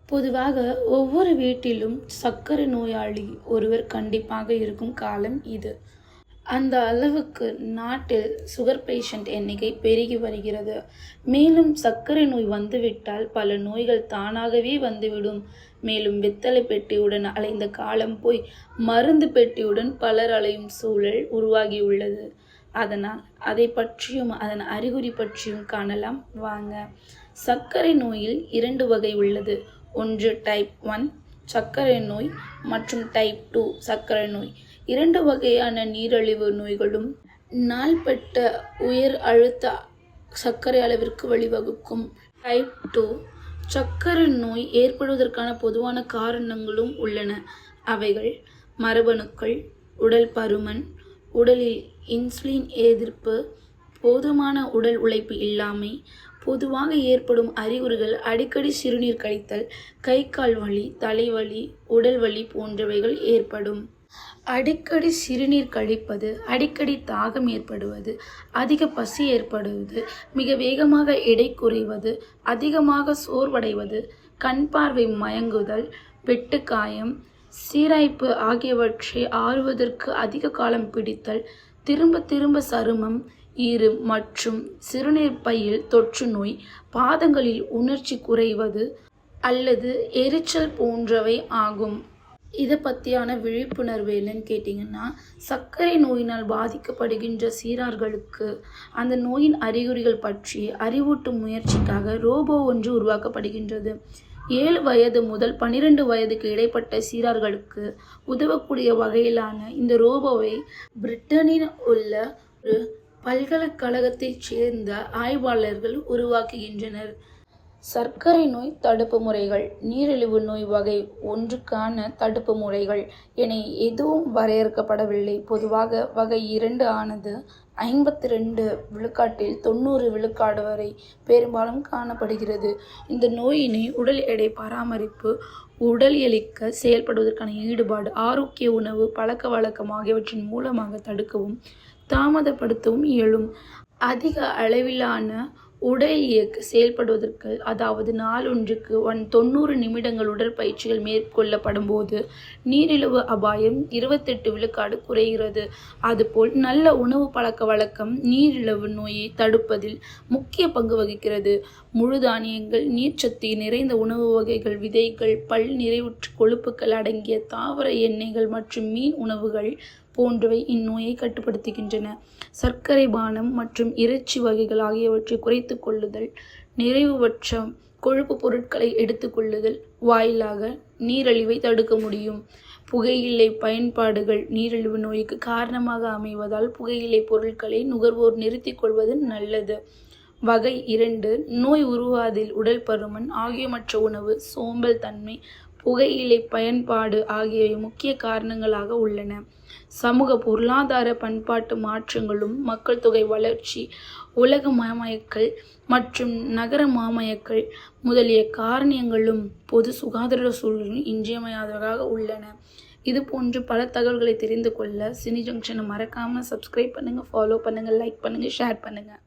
பொதுவாக ஒவ்வொரு வீட்டிலும் சர்க்கரை நோயாளி ஒருவர் கண்டிப்பாக இருக்கும் காலம் இது. அந்த அளவுக்கு நாட்டில் சுகர் பேஷண்ட் எண்ணிக்கை பெருகி வருகிறது. மேலும் சர்க்கரை நோய் வந்துவிட்டால் பல நோய்கள் தானாகவே வந்துவிடும். மேலும் வெத்தலை பெட்டியுடன் அலைந்த காலம் போய் மருந்து பெட்டியுடன் பலர் அலையும் சூழல் உருவாகியுள்ளது. அதனால் அதை பற்றியும் அதன் அறிகுறி பற்றியும் காணலாம் வாங்க. சர்க்கரை நோயில் 2 வகை உள்ளது. ஒன்று டைப் 1 சர்க்கரை நோய் மற்றும் டைப் 2 சர்க்கரை நோய். 2 வகையான நீரிழிவு நோய்களும் நாள்பட்ட உயர் அழுத்த சர்க்கரை அளவிற்கு வழிவகுக்கும். டைப் 2 சர்க்கரை நோய் ஏற்படுவதற்கான பொதுவான காரணங்களும் உள்ளன. அவைகள் மரபணுக்கள், உடல் பருமன், உடலில் இன்சுலின் எதிர்ப்பு, போதுமான உடல் உழைப்பு இல்லாமை. பொதுவாக ஏற்படும் அறிகுறிகள் அடிக்கடி சிறுநீர் கழித்தல், கை கால் வலி, தலைவலி, உடல் வலி போன்றவைகள் ஏற்படும். அடிக்கடி சிறுநீர் கழிப்பது, அடிக்கடி தாகம் ஏற்படுவது, அதிக பசி ஏற்படுவது, மிக வேகமாக எடை குறைவது, அதிகமாக சோர்வடைவது, கண் பார்வை மயங்குதல், வெட்டுக்காயம், சீராய்ப்பு ஆகியவற்றை ஆறுவதற்கு அதிக காலம் பிடித்தல், திரும்ப திரும்ப சருமம், ஈறு மற்றும் சிறுநீர் பையில் தொற்று நோய், பாதங்களில் உணர்ச்சி குறைவது அல்லது எரிச்சல் போன்றவை ஆகும். இதை பற்றியான விழிப்புணர்வு என்னன்னு கேட்டிங்கன்னா, சர்க்கரை நோயினால் பாதிக்கப்படுகின்ற சிறார்களுக்கு அந்த நோயின் அறிகுறிகள் பற்றி அறிவூட்டும் முயற்சிக்காக ரோபோ ஒன்று உருவாக்கப்படுகின்றது. 7 வயது முதல் 12 வயதுக்கு இடைப்பட்ட சிறார்களுக்கு உதவக்கூடிய வகையிலான இந்த ரோபோவை பிரிட்டனில் உள்ள ஒரு பல்கலைக்கழகத்தைச் சேர்ந்த ஆய்வாளர்கள் உருவாக்குகின்றனர். சர்க்கரை நோய் தடுப்பு முறைகள். நீரிழிவு நோய் வகை 1க்கான தடுப்பு முறைகள் என எதுவும் வரையறுக்கப்படவில்லை. பொதுவாக வகை 2 ஆனது 52% 90% வரை பெரும்பாலும் காணப்படுகிறது. இந்த நோயினை உடல் எடை பராமரிப்பு, உடல் இயக்க செயல்படுவதற்கான ஈடுபாடு, ஆரோக்கிய உணவு பழக்க வழக்கம் ஆகியவற்றின் மூலமாக தடுக்கவும் தாமதப்படுத்தவும் இயலும். அதிக அளவிலான உடல் இயக்க செயல்படுவதற்கு, அதாவது நாளொன்றுக்கு 90 நிமிடங்கள் உடற்பயிற்சிகள் மேற்கொள்ளப்படும் போது நீரிழிவு அபாயம் 28% குறைகிறது. அதுபோல் நல்ல உணவு பழக்க வழக்கம் நீரிழிவு நோயை தடுப்பதில் முக்கிய பங்கு வகிக்கிறது. முழு தானியங்கள், நீர்ச்சத்து நிறைந்த உணவு வகைகள், விதைகள், பல் நிறைவுற்ற கொழுப்புகள் அடங்கிய தாவர எண்ணெய்கள் மற்றும் மீன் உணவுகள் போன்றவை இந்நோயை கட்டுப்படுத்துகின்றன. சர்க்கரை பானம் மற்றும் இறைச்சி வகைகள் ஆகியவற்றை குறைத்துக் கொள்ளுதல், நிறைவுற்ற கொழுப்பு பொருட்களை எடுத்துக்கொள்ளுதல் வாயிலாக நீரிழிவை தடுக்க முடியும். புகையிலை பயன்பாடுகள் நீரிழிவு நோய்க்கு காரணமாக அமைவதால் புகையிலை பொருட்களை நுகர்வோர் நிறுத்திக் கொள்வது நல்லது. வகை 2 நோய் உருவாதில் உடல் பருமன், ஆகியமற்ற உணவு, சோம்பல் தன்மை, புகையிலை பயன்பாடு ஆகியவை முக்கிய காரணங்களாக உள்ளன. சமூக பொருளாதார பண்பாட்டு மாற்றங்களும், மக்கள் தொகை வளர்ச்சி, உலகமயமாக்கல் மற்றும் நகரமயமாக்கல் முதலிய காரணங்களும் பொது சுகாதார சூழலில் இன்றியமையாததாக உள்ளன. இது போன்று பல தகவல்களை தெரிந்து கொள்ள சினி ஜங்ஷனை மறக்காமல் சப்ஸ்கிரைப் பண்ணுங்கள், ஃபாலோ பண்ணுங்கள், லைக் பண்ணுங்கள், ஷேர் பண்ணுங்கள்.